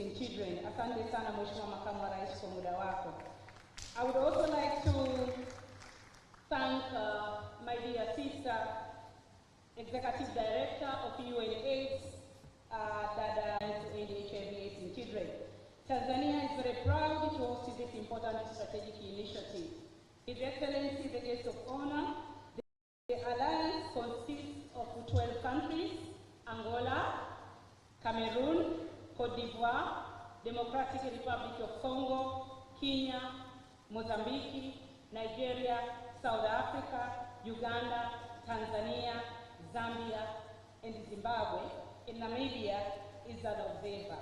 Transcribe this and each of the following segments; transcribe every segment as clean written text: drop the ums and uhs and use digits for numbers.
in children. Asante sana Mheshimiwa Makamu wa Rais kwa muda wako. I would also like to thank my dear sister, Executive Director of UNAIDS, Dada to end HIV/AIDS in children. Tanzania is very proud to host this important strategic initiative. His Excellency, the Guest of Honor, the alliance consists of 12 countries: Angola, Cameroon, Cote d'Ivoire, Democratic Republic of Congo, Kenya, Mozambique, Nigeria, South Africa, Uganda, Tanzania, Zambia, and Zimbabwe, and Namibia is an observer.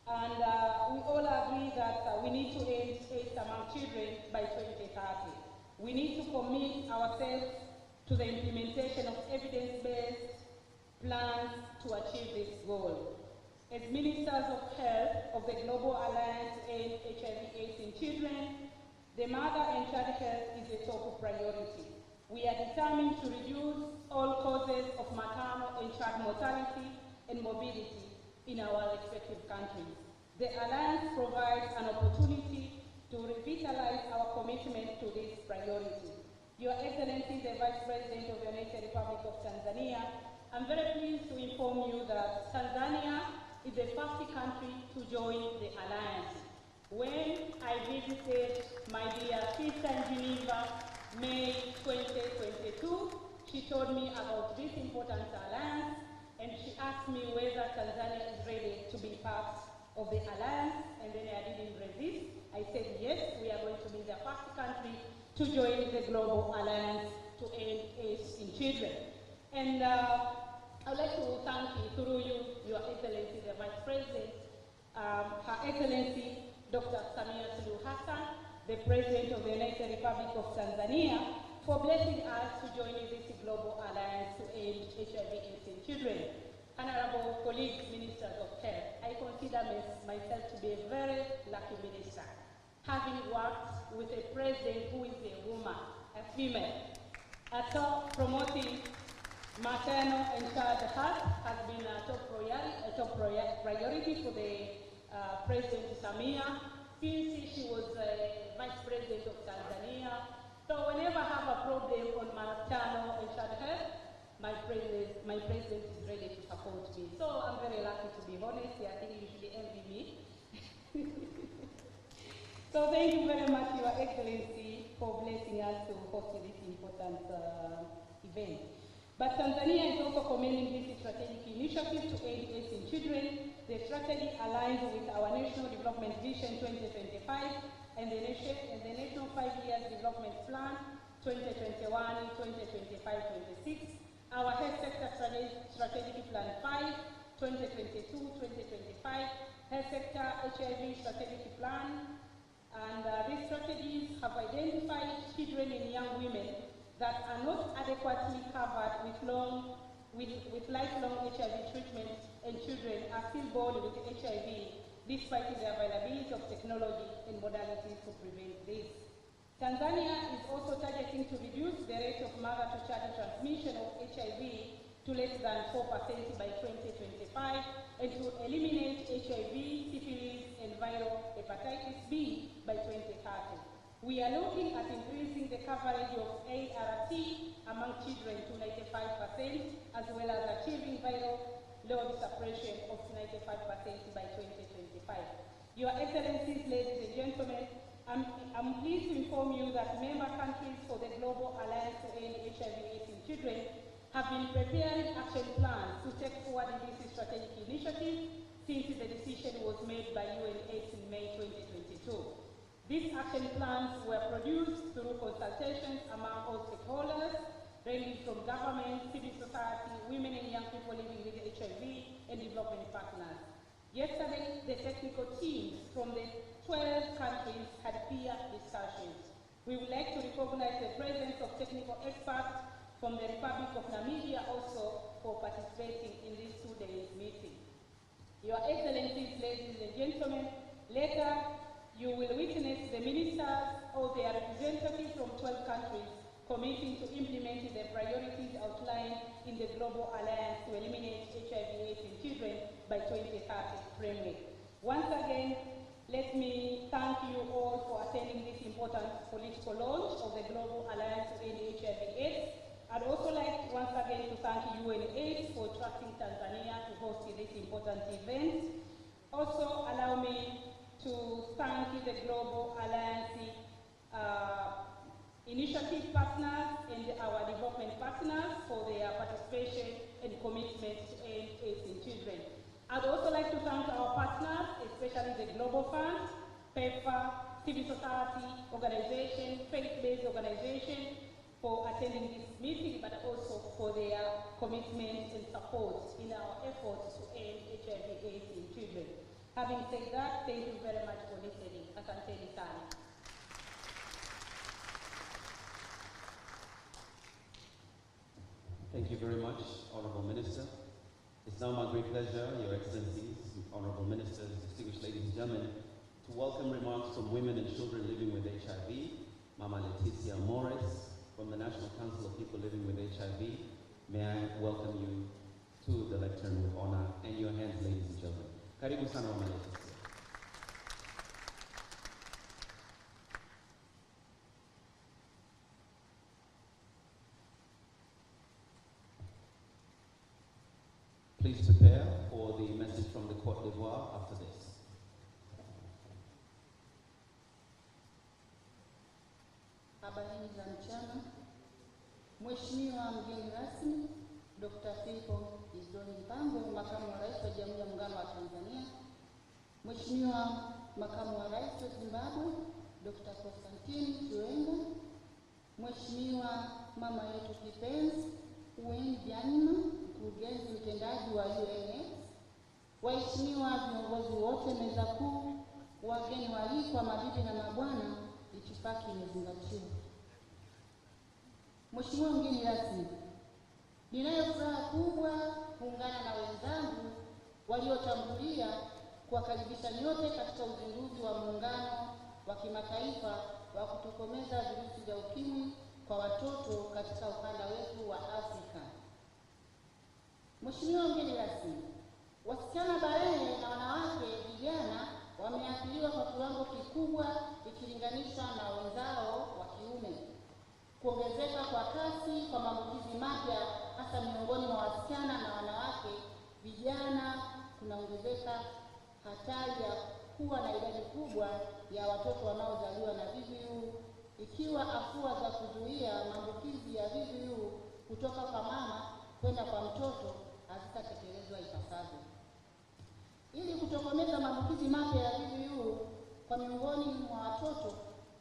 And we all agree that we need to end AIDS among children by 2030. We need to commit ourselves to the implementation of evidence-based plans to achieve this goal. As Ministers of Health of the Global Alliance to End HIV/AIDS in Children, the mother and child health is a top priority. We are determined to reduce all causes of maternal and child mortality and morbidity in our respective countries. The Alliance provides an opportunity to revitalize our commitment to this priority. Your Excellency, the Vice President of the United Republic of Tanzania, I'm very pleased to inform you that Tanzania is the first country to join the Alliance. When I visited my dear sister in Geneva, May 2022, she told me about this important alliance, and she asked me whether Tanzania is ready to be part of the alliance, and then I didn't resist. I said yes, we are going to be the first country to join the Global Alliance to End AIDS in Children. And I'd like to thank you, through you, Your Excellency, the Vice President, Her Excellency, Dr. Samia Suluhu Hassan, the President of the United Republic of Tanzania, for blessing us to join this Global Alliance to End HIV/AIDS in Children. Honorable colleagues, Ministers of Health, I consider myself to be a very lucky minister, having worked with a president who is a woman, a female. So promoting maternal and child health has been a top priority for the President Samia since she was Vice President of Tanzania. So whenever I have a problem on maternal and child health, my president is ready to support me. So I'm very lucky, to be honest. I think you should envy me. So thank you very much, Your Excellency, for blessing us to host this important event. But Tanzania is also commending this strategic initiative to end AIDS in children. The strategy aligns with our National Development Vision 2025 and the National 5 Years Development Plan 2021-2025-26, our Health Sector Strategic Plan 5, 2022-2025, Health Sector HIV Strategic Plan, and these strategies have identified children and young women that are not adequately covered with lifelong HIV treatment, and children are still born with HIV despite the availability of technology and modalities to prevent this. Tanzania is also targeting to reduce the rate of mother-to-child transmission of HIV to less than 4% by 2025, and to eliminate HIV, syphilis, and viral hepatitis B by 2030. We are looking at increasing the coverage of ART among children to 95%, as well as achieving viral load suppression of 95% by 2025. Your Excellencies, ladies and gentlemen, I'm pleased to inform you that member countries for the Global Alliance to End HIV/AIDS in Children have been preparing action plans to take forward this strategic initiative since the decision was made by UNAIDS in May 2022. These action plans were produced through consultations among all stakeholders, ranging from government, civil society, women and young people living with HIV, and development partners. Yesterday, the technical teams from the 12 countries had peer discussions. We would like to recognize the presence of technical experts from the Republic of Namibia also for participating in this two-day meeting. Your Excellencies, ladies and gentlemen, later you will witness the ministers or their representatives from 12 countries committing to implement the priorities outlined in the Global Alliance to Eliminate HIV/AIDS in Children by 2030 framework. Once again, let me thank you all for attending this important political launch of the Global Alliance to End HIV/AIDS. I'd also like once again to thank UNAIDS for trusting Tanzania to host this important event. Also, allow me to thank the Global Alliance initiative partners and our development partners for their participation and commitment to end AIDS in children. I'd also like to thank our partners, especially the Global Fund, PEPFAR, civil society organization, faith-based organization, for attending this meeting, but also for their commitment and support in our efforts to end HIV/AIDS in children. Having said that, thank you very much for listening. Asanteni sana. Thank you very much, Honorable Minister. It's now my great pleasure, Your Excellencies, Honorable Ministers, distinguished ladies and gentlemen, to welcome remarks from women and children living with HIV, Mama Leticia Morris, from the National Council of People Living with HIV. May I welcome you to the lectern with honor, and your hands, ladies and gentlemen. Karibu sana Mama Leticia. Please prepare for the message from the Côte d'Ivoire after this. Habari za mchana. Mheshimiwa mgeni rasmi Dkt.Mpango, Makamu wa Rais wa Jamhuri ya Muungano wa Tanzania, Mheshimiwa Makamu wa Rais wa Zimbabwe Dr. 𝒓𝒊𝒈𝒉𝒕𝒔, Mheshimiwa mama yetu kipenzi 𝒓𝒊𝒈𝒉𝒕𝒔, mkurugenzi mtendaji wa UNAIDS, waheshimiwa viongozi wote meza kuu, wageni waalikwa, mabibi na mabwana, itifaki imezingatiwa. Mheshimiwa mgeni rasmi, ninayo furaha kubwa kuungana na wenzangu waliotangulia kuwakaribisha nyote katika uzinduzi wa muungano wa kimataifa wa kutokomeza virusi vya ukimwi kwa watoto katika ukanda wetu wa Afrika. Mheshimiwa mgeni rasmi, wasichana balehe na wanawake vijana wameathiriwa kwa kiwango kikubwa ikilinganishwa na wenzao wa kiume. Kuongezeka kwa kasi kwa maambukizi mapya hasa miongoni mwa wasichana na wanawake vijana kunaongezeka hatari ya kuwa na idadi kubwa ya watoto wanaozaliwa na VVU, ikiwa afua za kuzuia maambukizi ya VVU kutoka kwa mama kwenda kwa mtoto hazitatekelezwa ipasavyo. Ili kutokomeza maambukizi mapya ya VVU kwa miongoni mwa watoto,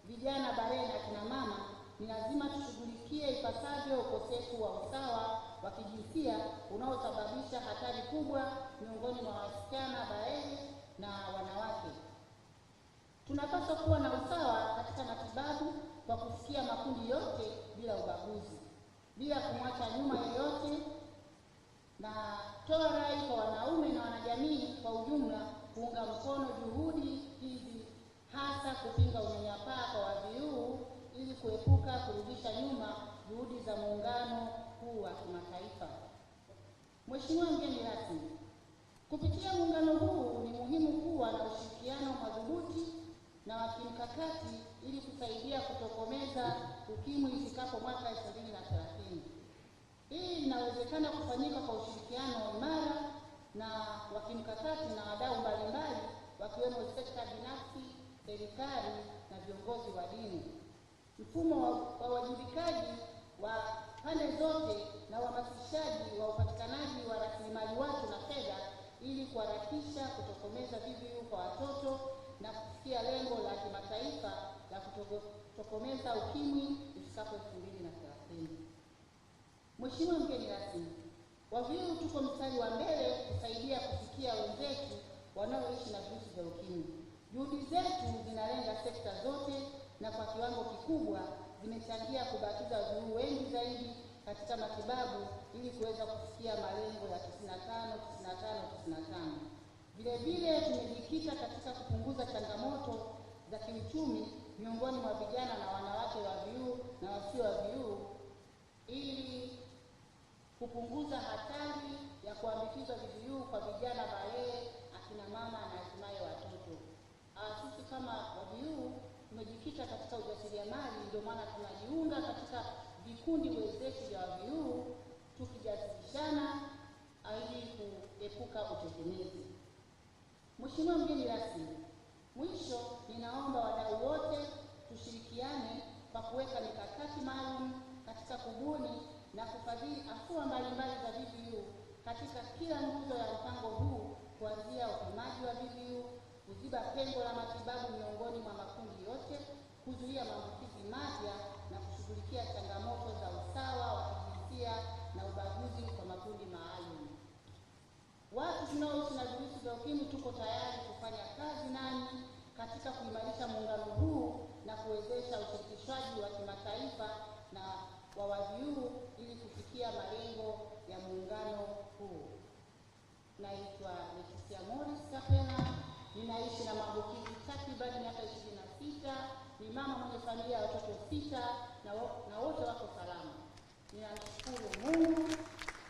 vijana balehe na kina mama, ni lazima tushughulikie ipasavyo ukosefu wa usawa wa kijinsia unaosababisha hatari kubwa miongoni mwa wasichana balehe na wanawake. Tunapaswa kuwa na usawa katika matibabu kwa kufikia makundi yote bila ubaguzi, bila kumwacha nyuma yeyote, na toa rai kwa wanaume na wanajamii kwa ujumla kuunga mkono juhudi hizi, hasa kupinga unyanyapaa kwa VVU ili kuepuka kurudisha nyuma juhudi za muungano huu wa kimataifa. Mheshimiwa mgeni rasmi, kupitia muungano huu ni muhimu kuwa na ushirikiano madhubuti na wa kimkakati ili kusaidia kutokomeza ukimwi ifikapo mwaka 2030. Hii inawezekana kufanyika kwa ushirikiano imara na wa kimkakati na wadau mbalimbali wakiwemo sekta binafsi, serikali na viongozi wa dini. Mfumo wa uwajibikaji wa pande zote na uhamasishaji wa upatikanaji wa rasilimali watu na fedha ili kuharakisha kutokomeza VVU kwa watoto na kufikia lengo la kimataifa la kutokomeza ukimwi ifikapo 2030. Mheshimiwa mgeni rasmi, VVU tuko mstari wa mbele kusaidia kufikia wenzetu wanaoishi na virusi vya ukimwi. Juhudi zetu zinalenga sekta zote na kwa kiwango kikubwa zimechangia kubakiza VVU wengi zaidi katika matibabu ili kuweza kufikia malengo ya 95. Vile vile tumejikita katika kupunguza changamoto za kiuchumi miongoni mwa vijana na wanawake wa VVU na wasio wa VVU ili kupunguza hatari ya kuambukizwa VVU kwa vijana balehe, akina mama na hatimaye watoto. katika vikundi wezeshi vya VVU tukijadilishana ili kuepuka utegemezi. Mheshimiwa mgeni rasmi, mwisho ninaomba wadau wote tushirikiane kwa kuweka mikakati maalum katika kubuni na kufadhili afua mbalimbali za VVU katika kila nguzo ya mpango huu, kuanzia upimaji wa VVU, kuziba pengo la matibabu miongoni mwa makundi yote, kuzuia maambukizi mapya na kushughulikia changamoto za usawa wa kijinsia na ubaguzi kwa makundi maalum. Watu tunaoishi na virusi vya ukimwi tuko tayari kufanya kazi nanyi katika kuimarisha muungano huu na kuwezesha ushirikishwaji wa kimataifa na wa VVU ili kufikia malengo ya muungano huu. Naitwa 𝒓𝒊𝒈𝒉𝒕, ninaishi na maambukizi takriban miaka 26, ni mama mwenye familia ya watoto 6 na wote wako salama. Ninamshukuru Mungu,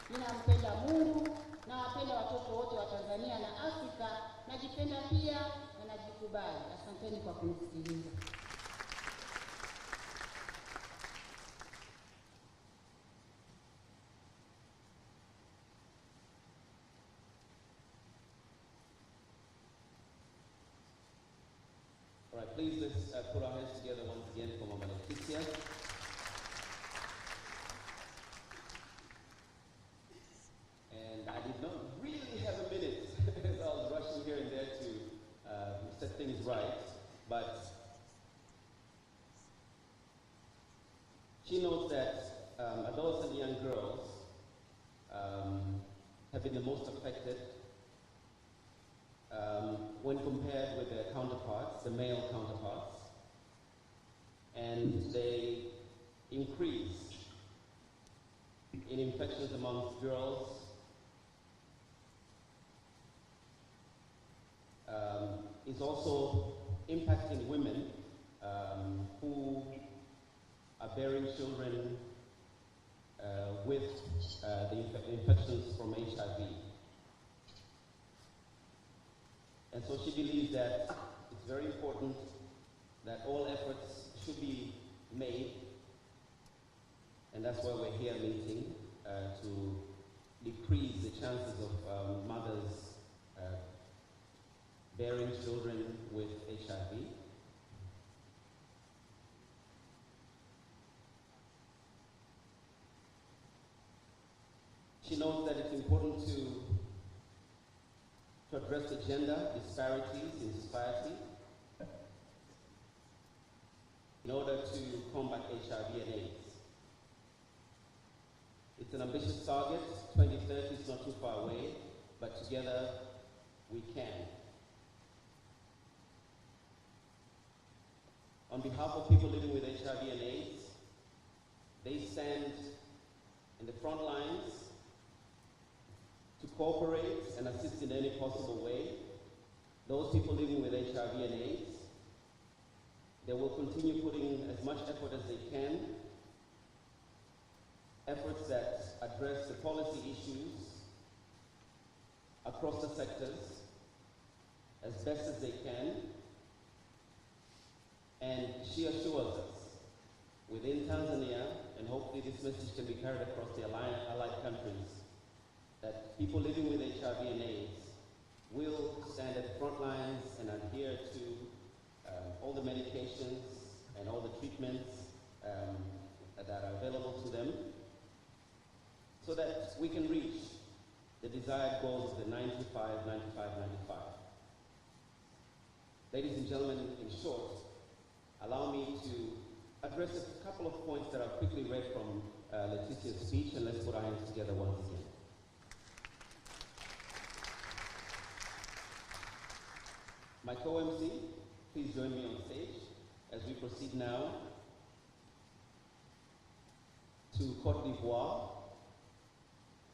ninampenda Mungu, na wapenda watoto wote wa Tanzania na Afrika, najipenda pia na najikubali. Asanteni kwa kunisikiliza. All right, please let's put our hands together once again for Mama Leticia. And I did not really have a minute as I was rushing here and there to set things right, but she knows that adults and young girls have been the most affected when compared with their counterparts, the male counterparts, and they increase in infections amongst girls, is also impacting women who are bearing children with the infections from HIV. And so she believes that it's very important that all efforts should be made, and that's why we're here meeting, to decrease the chances of mothers bearing children with HIV. She knows that it's important to address the gender disparities in society in order to combat HIV and AIDS. It's an ambitious target. 2030 is not too far away, but together we can. On behalf of people living with HIV and AIDS, they stand in the front lines to cooperate and assist in any possible way. Those people living with HIV and AIDS, they will continue putting as much effort as they can, efforts that address the policy issues across the sectors as best as they can. And she assures us, within Tanzania, and hopefully this message can be carried across the allied countries, that people living with HIV and AIDS will stand at the front lines and adhere to all the medications and all the treatments that are available to them, so that we can reach the desired goals of the 95, 95, 95. Ladies and gentlemen, in short, allow me to address a couple of points that I've quickly read from Leticia's speech, and let's put our hands together once again. My co-MC, please join me on stage as we proceed now to Côte d'Ivoire.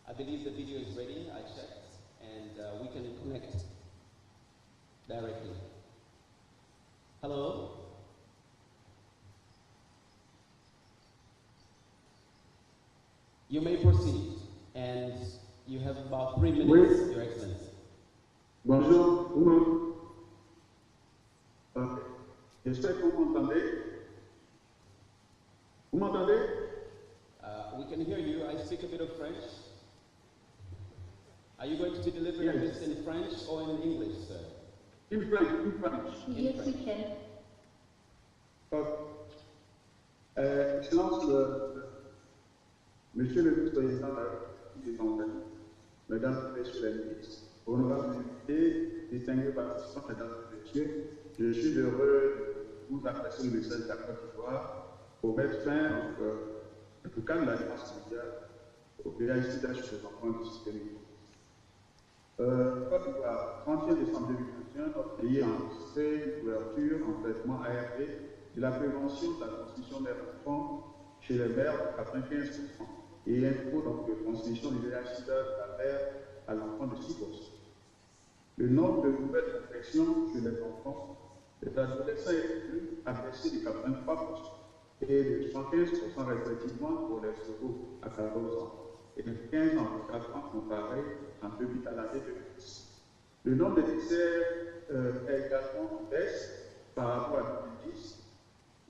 I believe the video is ready, I checked, and we can connect directly. Hello? You may proceed, and you have about 3 minutes, Oui. Your Excellency. Bonjour, vous. J'espère que vous m'entendez. Vous m'entendez? can hear you. I speak a bit of French. Are you going to be delivering this in French or in English, sir? In French, in French. Yes, we can. Excellence, Monsieur le Vice-président de la République, Mesdames et Messieurs les ministres, honorables invités, distingués participants, Mesdames et Messieurs, je suis heureux de vous adresser le message de la Côte d'Ivoire pour mettre fin au cadre de l'Alliance mondiale au VIH-Sida chez les enfants discriminés. Côte d'Ivoire, 31 décembre 2021, notre pays a enregistré une couverture en traitement ARV de la prévention de la transmission des enfants chez les mères de 95% et un taux donc, de transmission du VIH-Sida de la mère à l'enfant de 6%. Le nombre de nouvelles infections chez les enfants, les adolescents et les plus a baissé de 83% et de 75% respectivement pour les secours à 14 ans et de 15 ans à 4 ans comparé en 2000 à l'année 2010. Le nombre de décès est également en baisse par rapport à 2010.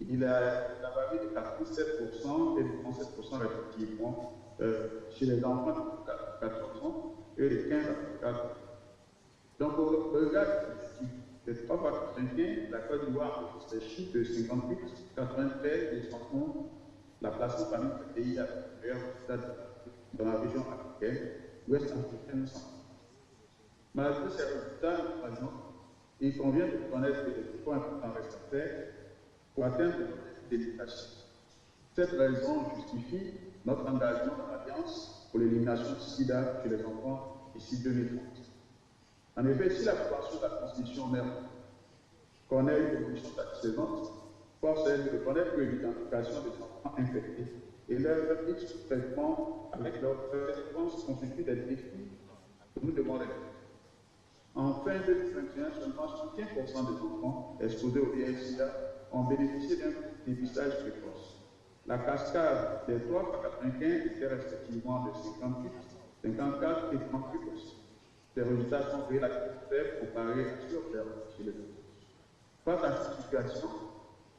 Il a varié de 47% et de 37% respectivement chez les enfants de 14 ans et de 15 à 4 ans. Donc, au regard des 3 fois 95, la Côte d'Ivoire enregistre des chiffres de 58, 93 et 111, la plaçant parmi les pays à meilleur stade dans la région africaine, ouest africaine centrale. Malgré ces résultats, il convient de connaître que les points importants restent à faire pour atteindre l'objectif d'éducation. Cette raison justifie notre engagement dans l'Alliance pour l'élimination du sida chez les enfants d'ici 2030. En effet, si la prévention de la transmission mère connaît une évolution satisfaisante, force est de reconnaître que l'identification des enfants infectés et leur traitement avec leur réponse constituent des défis que nous devons relever. En fin 2021, seulement 75% des enfants exposés au VIH-Sida ont bénéficié d'un dépistage précoce. La cascade des 3 par 95 était respectivement de 58, 54 et 38%. Ces résultats sont relativement faibles comparés à sur terre chez les autres. Face à cette situation,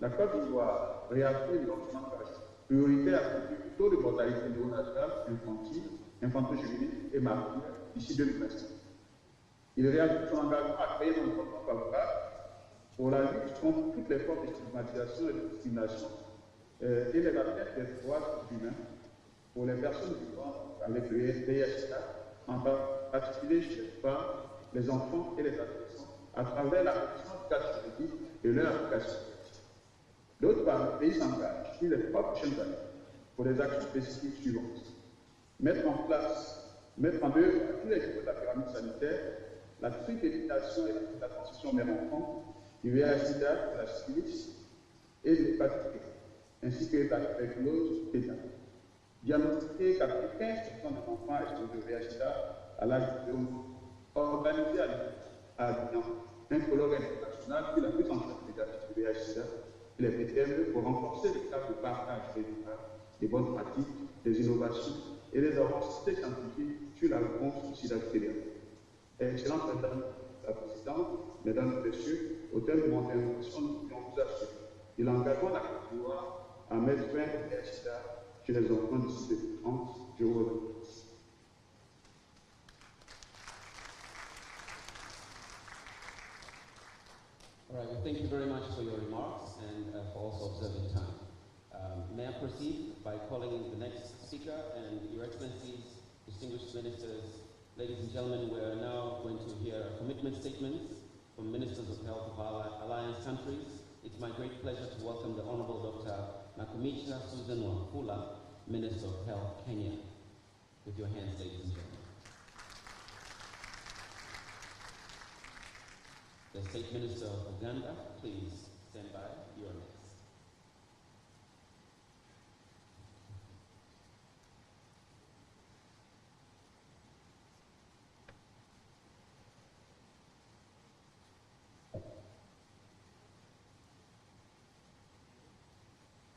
la Côte d'Ivoire réaffirme notre engagement prioritaire à réduire le taux de mortalité néonatale infantile, infanto-juvénile et maladie d'ici 2025. Il réaffirme son engagement à créer un environnement favorable pour la lutte contre toutes les formes de stigmatisation et de discrimination et les atteintes des droits humains pour les personnes vivant avec le VIH-Sida, en particulier chez les femmes, les enfants et les adolescents, à travers la réduction du cadre juridique et leur application. D'autre part, le pays s'engage sur les 3 prochaines années pour des actions spécifiques suivantes. Mettre en œuvre à tous les niveaux de la pyramide sanitaire la triple élimination et la transmission mère-enfant du VIH-Sida, de la syphilis et de l'hépatite B, ainsi que la tuberculose pétale. Diagnostiquer 95% des enfants exposés au VIH-Sida à l'âge de 2 ans. Organiser à Lyon un colloque international qui la prise en charge pédiatrique du VIH-Sida et les PTME pour renforcer le cadre de partage régional des bonnes pratiques, des innovations et des avancées scientifiques sur la réponse au sida pédiatrique. Excellente Madame la Présidente, Mesdames et Messieurs, au terme de mon intervention, nous voulons vous assurer de l'engagement de la Côte d'Ivoire à mettre fin au VIH-Sida chez les enfants d'ici 2030. Je vous remercie. All right, well, thank you very much for your remarks and for also observing time. May I proceed by calling the next speaker, and Your Excellencies, distinguished ministers, ladies and gentlemen, we are now going to hear commitment statements from Ministers of Health of our alliance countries. It's my great pleasure to welcome the Honorable Dkt.Mpango, Minister of Health, Kenya. With your hands, ladies and gentlemen. The State Minister of Uganda, please stand by. You are next.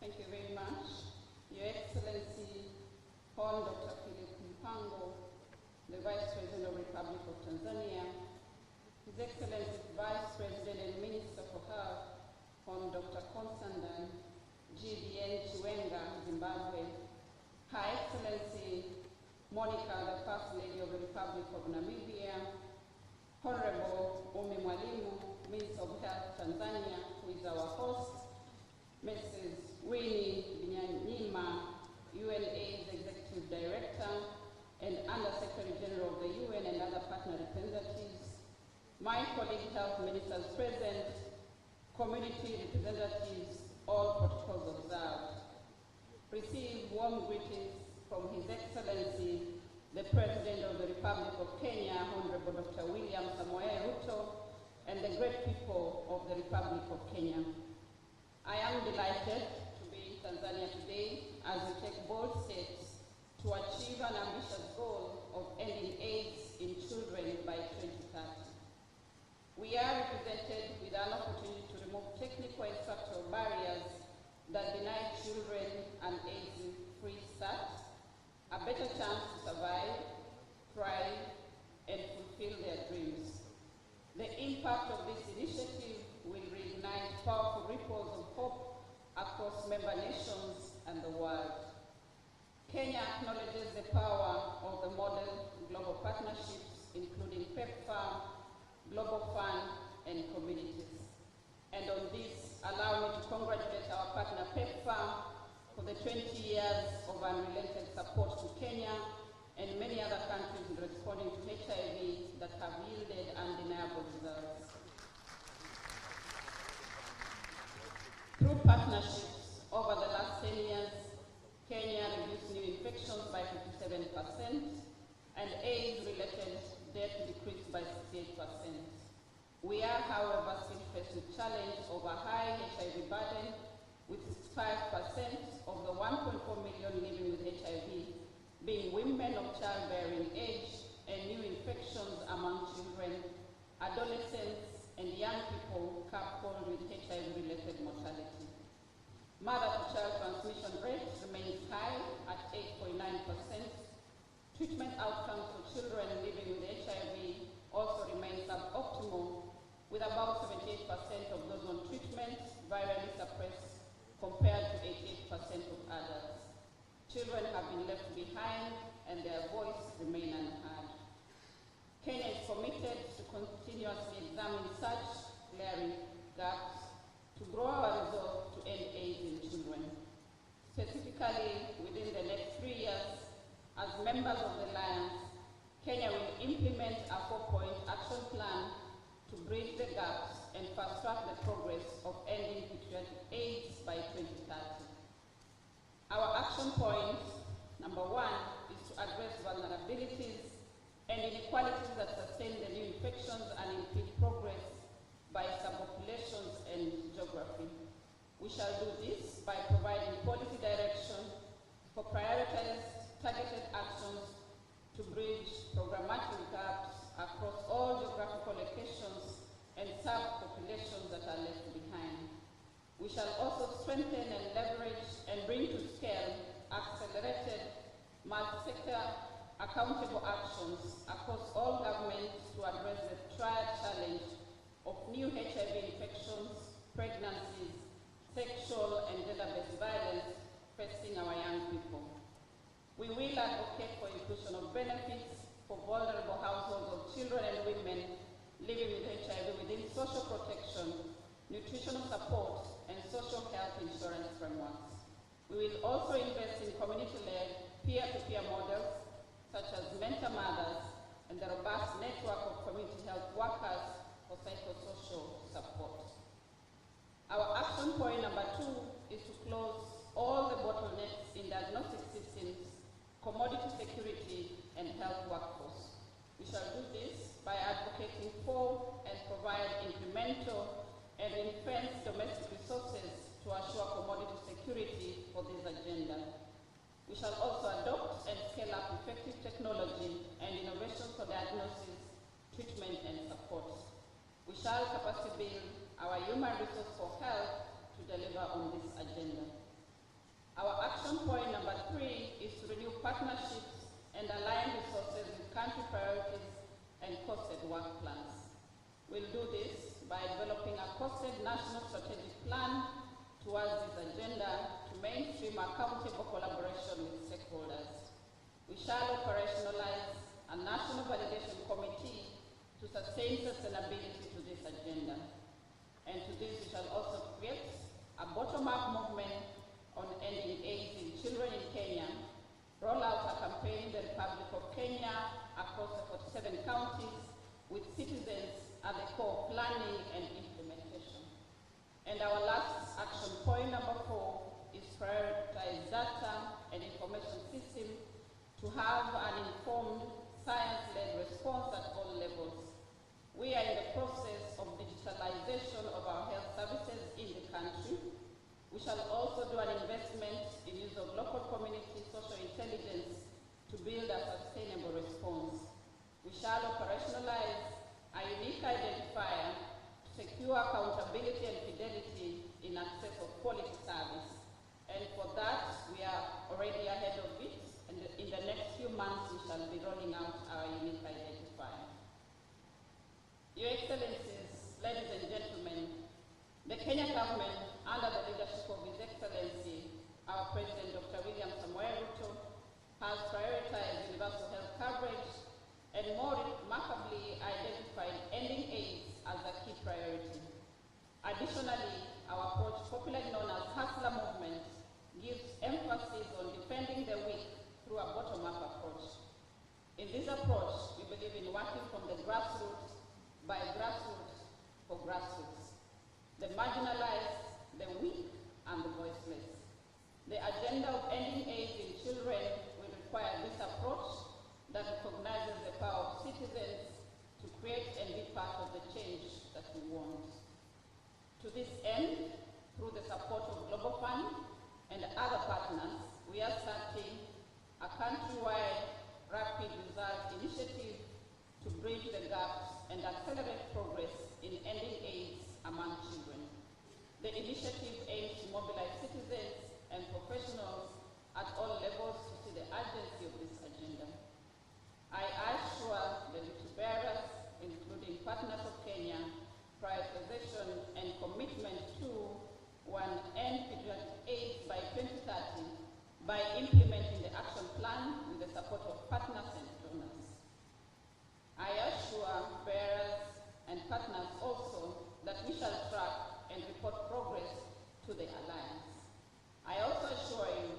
Thank you very much. Your Excellency, Hon. Dkt.Mpango, the Vice President of the Republic of Tanzania, His Excellency Vice President and Minister for Health, Hon. Dr. Constantine G.D.N. Chiwenga, Zimbabwe, Her Excellency Monica, the First Lady of the Republic of Namibia, Honorable 𝒓𝒊𝒈𝒉𝒕, Minister of Health Tanzania, who is our host, Mrs. Winnie Byanyima, UNAIDS Executive Director, and Under-Secretary General of the UN and other partner representatives, my colleague health ministers present, community representatives, all protocols observed. Receive warm greetings from His Excellency, the President of the Republic of Kenya, Honorable Dr. William Samoei Ruto, and the great people of the Republic of Kenya. I am delighted to be in Tanzania today as we take bold steps to achieve an ambitious goal of ending AIDS in children by 2030. We are represented with an opportunity to remove technical and structural barriers that deny children an AIDS-free start, a better chance to survive, thrive, and fulfill their dreams. The impact of this initiative will reignite powerful ripples of hope across member nations and the world. Kenya acknowledges the power of the model global partnerships, including PEPFAR, Global Fund, and communities. And on this, allow me to congratulate our partner PEPFAR for the 20 years of unrelenting support to Kenya and many other countries in responding to HIV that have yielded undeniable results. Through partnerships over the last 10 years, Kenya reduced new infections by 57% and AIDS-related death decreased by 68%. We are, however, still faced with challenge of a high HIV burden, with 65% of the 1.4 million living with HIV being women of childbearing age, and new infections among children, adolescents, and young people coupled with HIV-related mortality. Mother-to-child transmission rate remains high at 8.9%. Treatment outcomes for children living with HIV also remain suboptimal, with about 78% of those on treatment virally suppressed compared to 88% of adults. Children have been left behind and their voice remain unheard. Kenya is committed to continuously examine such glaring gaps to grow our resolve to end AIDS in children. Specifically, within the next 3 years, as members of the Alliance, Kenya will implement a 4-point action plan to bridge the gaps and fast-track the progress of ending pediatric AIDS by 2030. Our action point, number 1, is to address vulnerabilities and inequalities that sustain the new infections and impede progress by subpopulations and geography. We shall do this by providing policy direction for prioritized, targeted actions to bridge programmatic gaps across all geographical locations and subpopulations that are left behind. We shall also strengthen and leverage and bring to scale accelerated, multi-sector, accountable actions across all governments to address the triad challenge of new HIV infections, pregnancies, sexual and gender-based violence facing our young people. We will advocate for inclusion of benefits for vulnerable households of children and women living with HIV within social protection, nutritional support, and social health insurance frameworks. We will also invest in community-led, peer-to-peer models, such as mentor mothers and the robust network of community health workers for psychosocial support. Our action point number 2 is to close all the bottlenecks in diagnostic systems, commodity security, and health workforce. We shall do this by advocating for and provide incremental and ring-fenced domestic resources to assure commodity security for this agenda. We shall also adopt and scale up effective technology and innovation for diagnosis, treatment, and support. We shall capacity build our human resource for health to deliver on this agenda. Our action point number 3 is to renew partnerships and align resources with country priorities and costed work plans. We'll do this by developing a costed national strategic plan towards this agenda to mainstream accountable collaboration with stakeholders. We shall operationalize a national validation committee to sustain sustainability to this agenda. And to this, we shall also create a bottom-up movement on ending AIDS in children in Kenya, roll out a campaign in the Republic of Kenya across the 47 counties with citizens at the core of planning and implementation. And our last action point, number 4, is prioritize data and information system to have an informed, science-led response at all levels. We are in the process of digitalization of our health services in the country. We shall also do an investment in use of local community social intelligence to build a sustainable response. We shall operationalize a unique identifier to secure accountability and fidelity in access of quality service. And for that, we are already ahead of it, and in the next few months, we shall be rolling out our unique identifier. Your Excellencies, ladies and gentlemen, the Kenya government, under the leadership of His Excellency, our President Dr. William Samoei Ruto, has prioritized universal health coverage and more remarkably identified ending AIDS as a key priority. Additionally, our approach, popularly known as Hustler Movement, gives emphasis on defending the weak through a bottom-up approach. In this approach, we believe in working from the grassroots, by grassroots, for grassroots. The marginalized, the weak, and the voiceless. The agenda of ending AIDS in children will require this approach that recognizes the power of citizens to create and be part of the change that we want. To this end, through the support of Global Fund and other partners, we are starting a countrywide rapid result initiative to bridge the gaps and accelerate progress in ending AIDS among children. The initiative aims to mobilize citizens and professionals at all levels to see the urgency of this agenda. I assure the duty bearers, including partners of Kenya, prioritization and commitment to end pediatric AIDS by 2030 by implementing the action plan with the support of partners and donors. I assure bearers and partners also that we shall track and report progress to the Alliance. I also assure you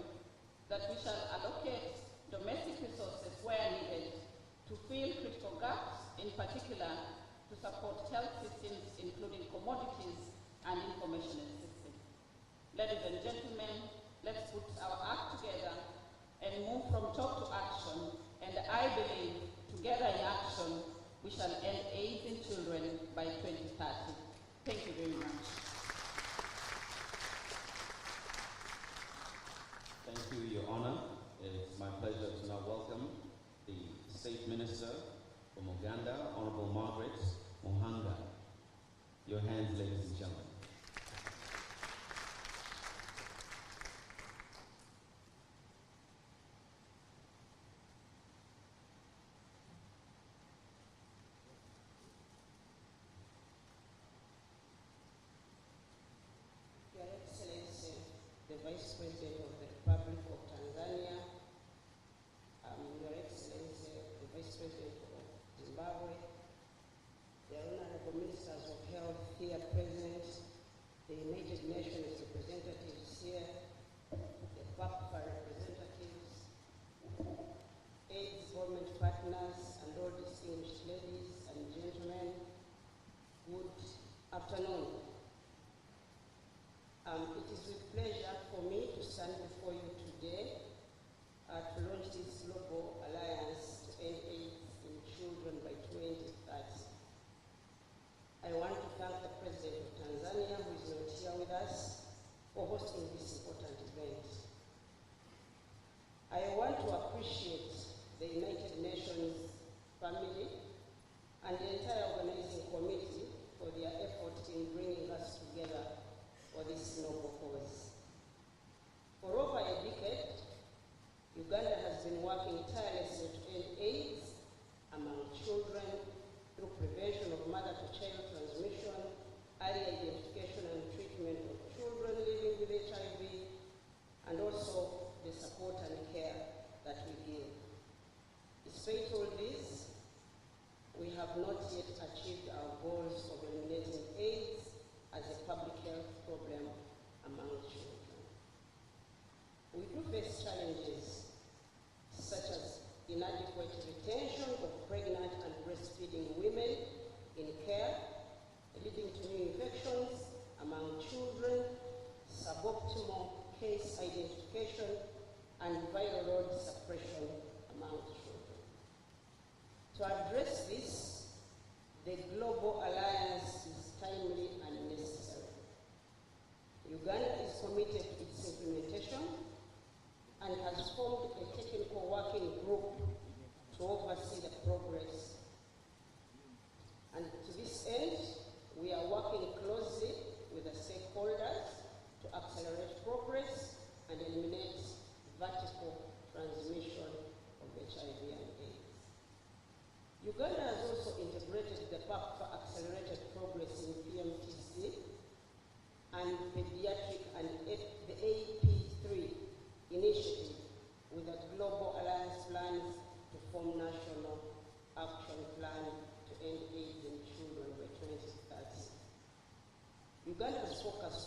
that we shall allocate domestic resources where needed to fill critical gaps, in particular to support health systems, including commodities and information systems. Ladies and gentlemen, let's put our act together and move from talk to action, and I believe together in action, we shall end AIDS in children by 2030. Thank you very much. Thank you, Your Honor. It's my pleasure to now welcome the State Minister from Uganda, Honorable Margaret Muhanga. Your hands, ladies and gentlemen. Your Excellency, the Vice President of the Republic of Tanzania, Your Excellency, the Vice President of Zimbabwe, the Honorable Ministers of Health here present, the United Nations representatives here, the PWANI representatives, AIDS government partners, and all distinguished ladies and gentlemen, good afternoon. It is with pleasure for me to stand before you today to launch this global alliance to end AIDS in children by 2030. I want to thank the President of Tanzania, who is not here with us, for hosting this important event. I want to appreciate the United Nations family and the entire organizing committee for their effort in bringing us together for this noble cause. For over a decade, Uganda has been working tirelessly to end AIDS among children through prevention of mother-to-child transmission, early identification and treatment of children living with HIV,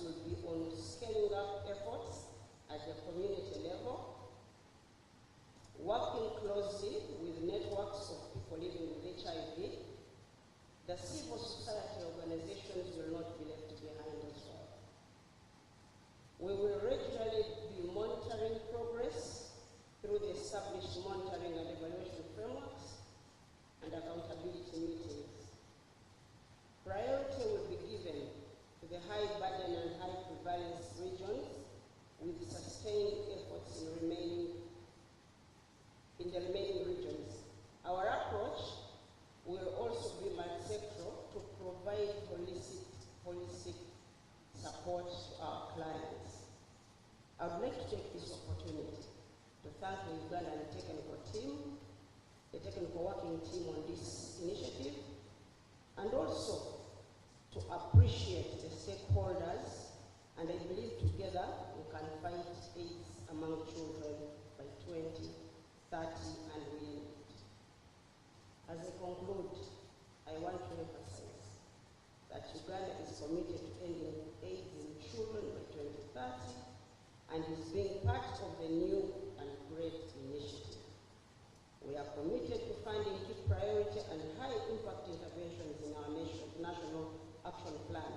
will be on scaling up efforts at the community level, working closely with networks of people living with HIV. The civil society organizations will not be left behind as well. We will regularly be monitoring progress through the established monitoring and evaluation frameworks and accountability meetings. Priority will be given to the high burden and high prevalence regions with sustained efforts in the remaining regions. Our approach will also be multi-sectoral to provide holistic support to our clients. I would like to take this opportunity to thank the Ugandan technical team, the technical working team on this initiative, and also to appreciate the stakeholders, and I believe together we can fight AIDS among children by 2030 and beyond. As I conclude, I want to emphasize that Uganda is committed to ending AIDS in children by 2030 and is being part of the new and great initiative. We are committed to funding key priority and high-impact interventions in our national action plan.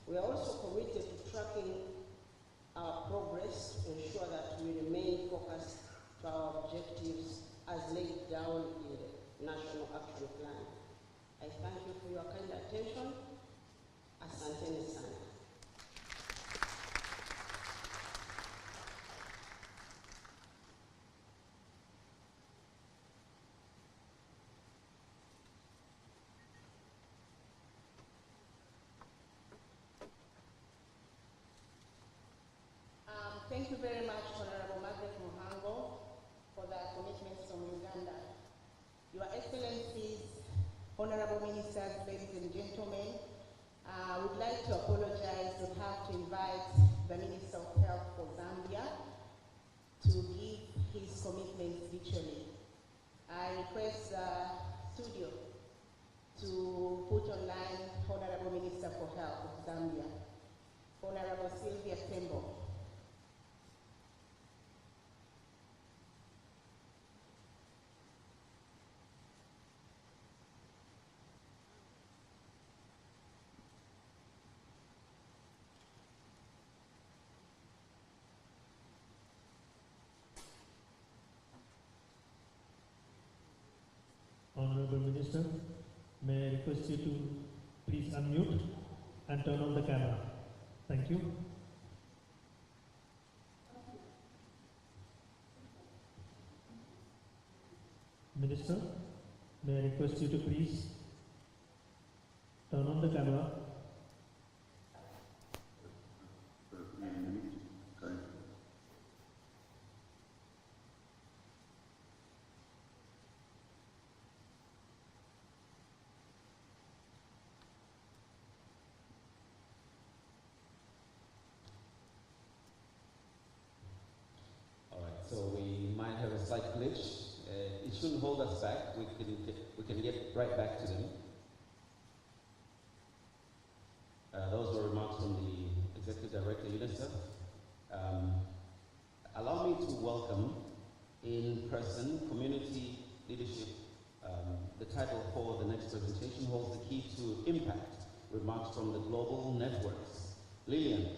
We are also committed to tracking our progress to ensure that we remain focused to our objectives as laid down in the National Action Plan. I thank you for your kind attention. Asanteni sana. Thank you very much, Honorable Margaret Muhango, for the commitments from Uganda. Your Excellencies, Honorable Ministers, ladies and gentlemen, I would like to apologize to have to invite the Minister of Health for Zambia to give his commitments virtually. I request the studio to put online Honorable Minister for Health of Zambia, Honorable 𝒓𝒊𝒈𝒉𝒕𝒔. Honorable Minister, may I request you to please unmute and turn on the camera. Thank you. Minister, may I request you to please turn on the camera. So we might have a slight glitch. It shouldn't hold us back. We can get right back to them. Those were remarks from the Executive Director, UNICEF. Allow me to welcome in person community leadership. The title for the next presentation holds the key to impact, remarks from the global networks. Lillian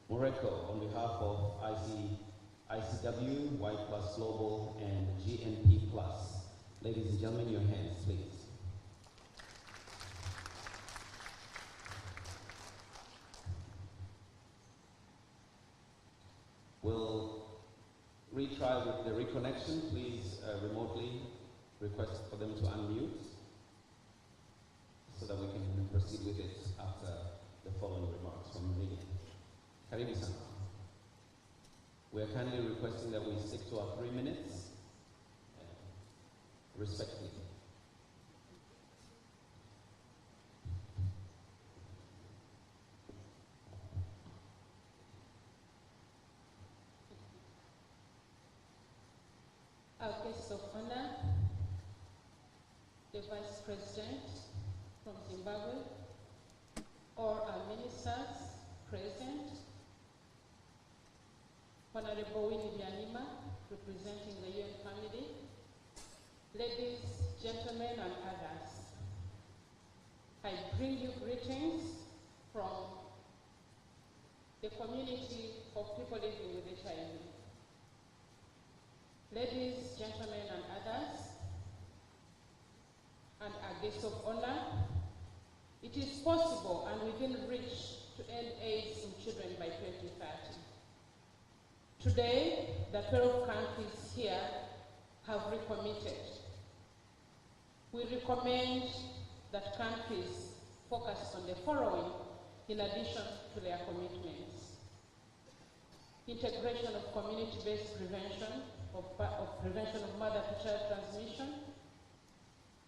Moreko, on behalf of ICW, White Plus Global, and GNP Plus. Ladies and gentlemen, your hands, please. We'll retry with the reconnection. Please remotely request for them to unmute so that we can proceed with it after the following remarks from Lillian. Karibu-san. We are kindly requesting that we stick to our 3 minutes, respectfully. Our guest of honor, the Vice President from Zimbabwe, all our ministers present, 𝒓𝒊𝒈𝒉𝒕𝒔, representing the UN family, ladies, gentlemen, and others, I bring you greetings from the community of people living with HIV. Ladies, gentlemen, and others, and our guests of honor, it is possible and within reach to end AIDS in children by 2030. Today, the 12 countries here have recommitted. We recommend that countries focus on the following in addition to their commitments: integration of community-based prevention of mother-to-child transmission,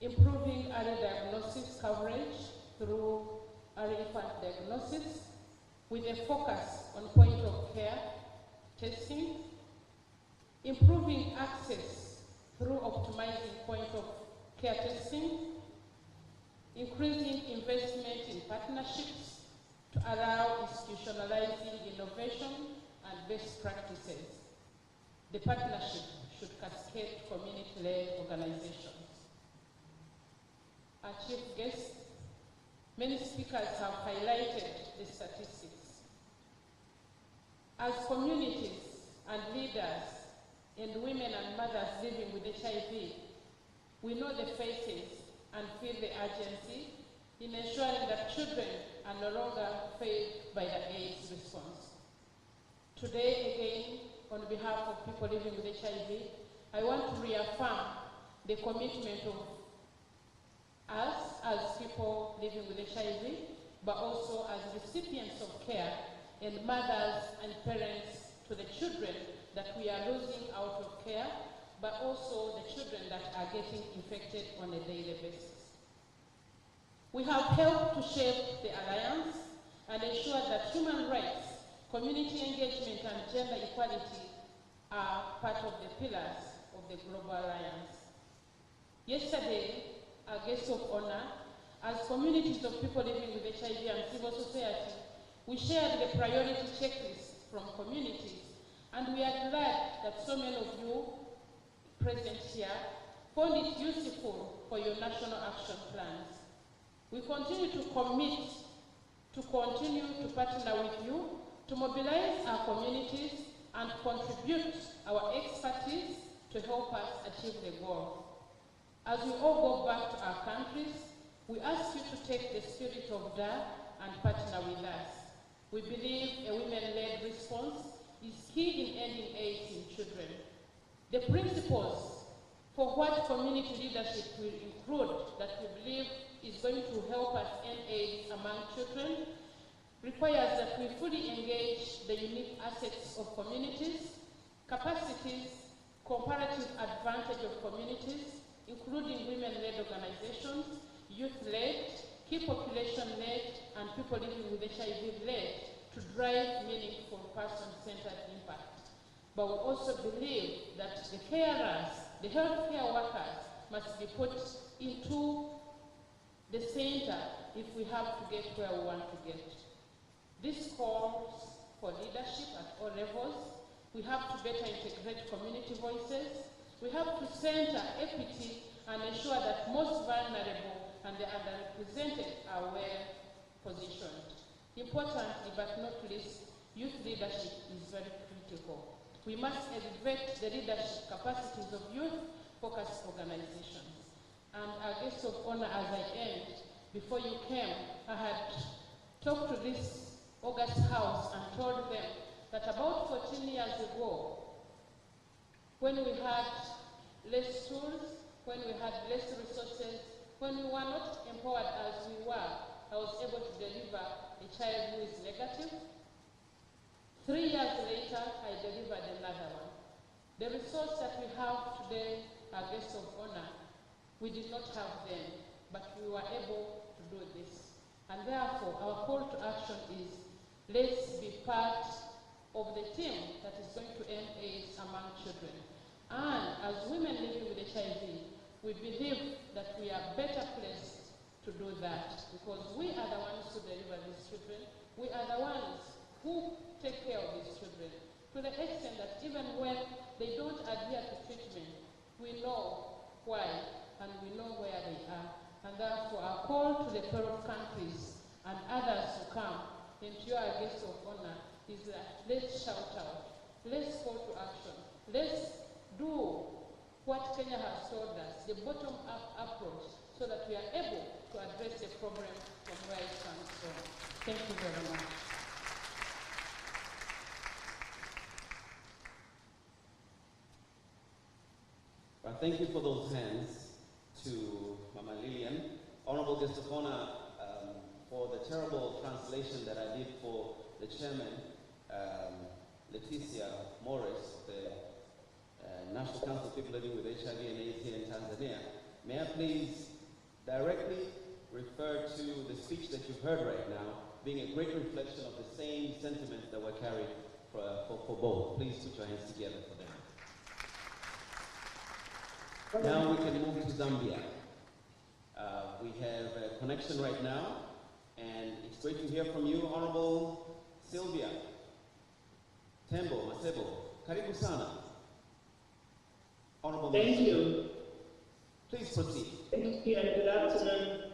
improving early diagnosis coverage through early infant diagnosis with a focus on point-of-care testing, improving access through optimizing point-of-care testing, increasing investment in partnerships to allow institutionalizing innovation and best practices. The partnership should cascade to community-led organizations. Our chief guest, many speakers have highlighted the statistics. As communities and leaders and women and mothers living with HIV, we know the faces and feel the urgency in ensuring that children are no longer failed by the AIDS response. Today, again, on behalf of people living with HIV, I want to reaffirm the commitment of us as people living with HIV, but also as recipients of care and mothers and parents to the children that we are losing out of care, but also the children that are getting infected on a daily basis. We have helped to shape the alliance and ensure that human rights, community engagement, and gender equality are part of the pillars of the Global Alliance. Yesterday, our guests of honor, as communities of people living with HIV and civil society, we shared the priority checklist from communities, and we are glad that so many of you present here found it useful for your national action plans. We continue to commit to continue to partner with you to mobilize our communities and contribute our expertise to help us achieve the goal. As we all go back to our countries, we ask you to take the spirit of DAR and partner with us. We believe a women-led response is key in ending AIDS in children. The principles for what community leadership will include that we believe is going to help us end AIDS among children requires that we fully engage the unique assets of communities, capacities, comparative advantage of communities, including women-led organizations, youth-led, key population-led, and people living with HIV-led to drive meaningful person-centered impact. But we also believe that the carers, the healthcare workers, must be put into the center if we have to get where we want to get. This calls for leadership at all levels. We have to better integrate community voices. We have to center equity and ensure that most vulnerable and the underrepresented are well positioned. Importantly, but not least, youth leadership is very critical. We must elevate the leadership capacities of youth-focused organizations. And our guests of honor, as I end, before you came, I had talked to this August House and told them that about 14 years ago, when we had less tools, when we had less resources, when we were not empowered as we were, I was able to deliver a child who is negative. 3 years later, I delivered another one. The resource that we have today, our guests of honor, we did not have then, but we were able to do this. And therefore, our call to action is, let's be part of the team that is going to end AIDS among children. And as women living with HIV, we believe that we are better placed to do that because we are the ones who deliver these children. We are the ones who take care of these children. to the extent that even when they don't adhere to treatment, we know why and we know where they are. And therefore, our call to the fellow countries and others to come into your guest of honor is that let's shout out, let's call to action, let's do what Kenya has told us, the bottom-up approach, so that we are able to address the problem from where it comes from. Thank you very much. Well, thank you for those hands to Mama Lillian. Honorable Guest of Honor, for the terrible translation that I did for the chairman, Leticia Morris, the National Council of People Living with HIV and AIDS here in Tanzania, may I please directly refer to the speech that you've heard right now, being a great reflection of the same sentiments that were carried for both. Please put your hands together for them. Now we can move to Zambia. We have a connection right now, and it's great to hear from you, Honorable Sylvia Tembo Masebo. Karibu sana. Honorable Thank Minister. you. Please proceed. Thank you and good afternoon.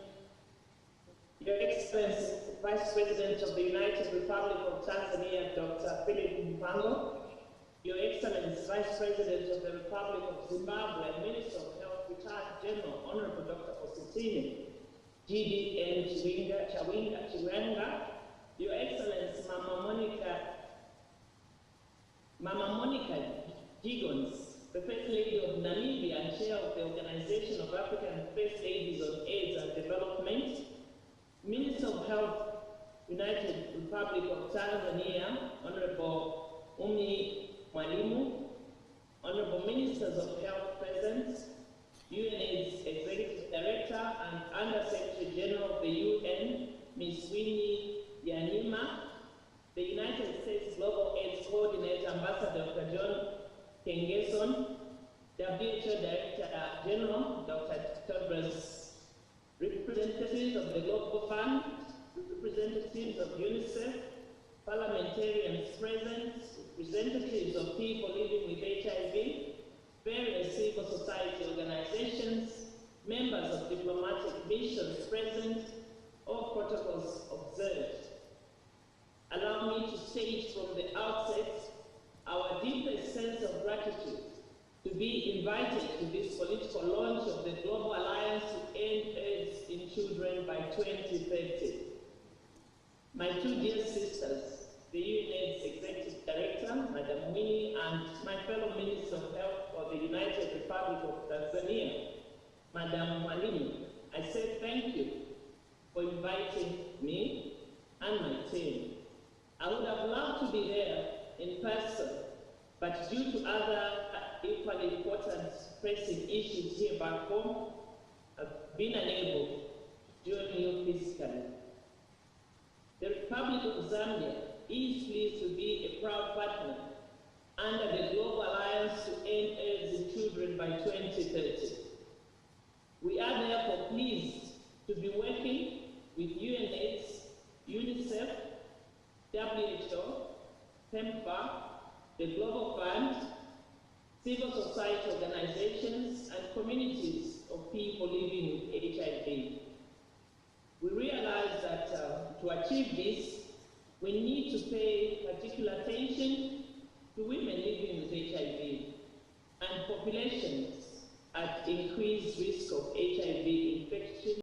Your Excellency, Vice President of the United Republic of Tanzania, Dkt.Mpango, Your Excellency, Vice President of the Republic of Zimbabwe and Minister of Health, Retired General Honorable Dr. Ositini, 𝒓𝒊𝒈𝒉𝒕🔑, Your Excellency, Mama Monica Giggons, the First Lady of Namibia and Chair of the Organization of African First Ladies on AIDS and Development, Minister of Health, United Republic of Tanzania, Honorable Mhe.Makamu, Honorable Ministers of Health present, UNAIDS Executive Director and Under Secretary General of the UN, Ms. Winnie Byanyima, the United States Global AIDS Coordinator, Ambassador Dr. John Kengeson, WHO Director General, Dr. Tedros, representatives of the Global Fund, representatives of UNICEF, parliamentarians present, representatives of people living with HIV, various civil society organizations, members of diplomatic missions present, all protocols observed. Allow me to state from the outset our deepest sense of gratitude to be invited to this political launch of the Global Alliance to End AIDS in Children by 2030. My two dear sisters, the UNAIDS Executive Director, Madam Winnie, and my fellow Minister of Health for the United Republic of Tanzania, Madam Mwalimu, I say thank you for inviting me and my team. I would have loved to be there in person, but due to other equally important pressing issues here back home, I've been unable to join you physically. The Republic of Zambia is pleased to be a proud partner under the Global Alliance to End AIDS in Children by 2030. We are therefore pleased to be working with UNAIDS, UNICEF, WHO, MBEYA, the Global Fund, civil society organizations, and communities of people living with HIV. We realize that to achieve this, we need to pay particular attention to women living with HIV and populations at increased risk of HIV infection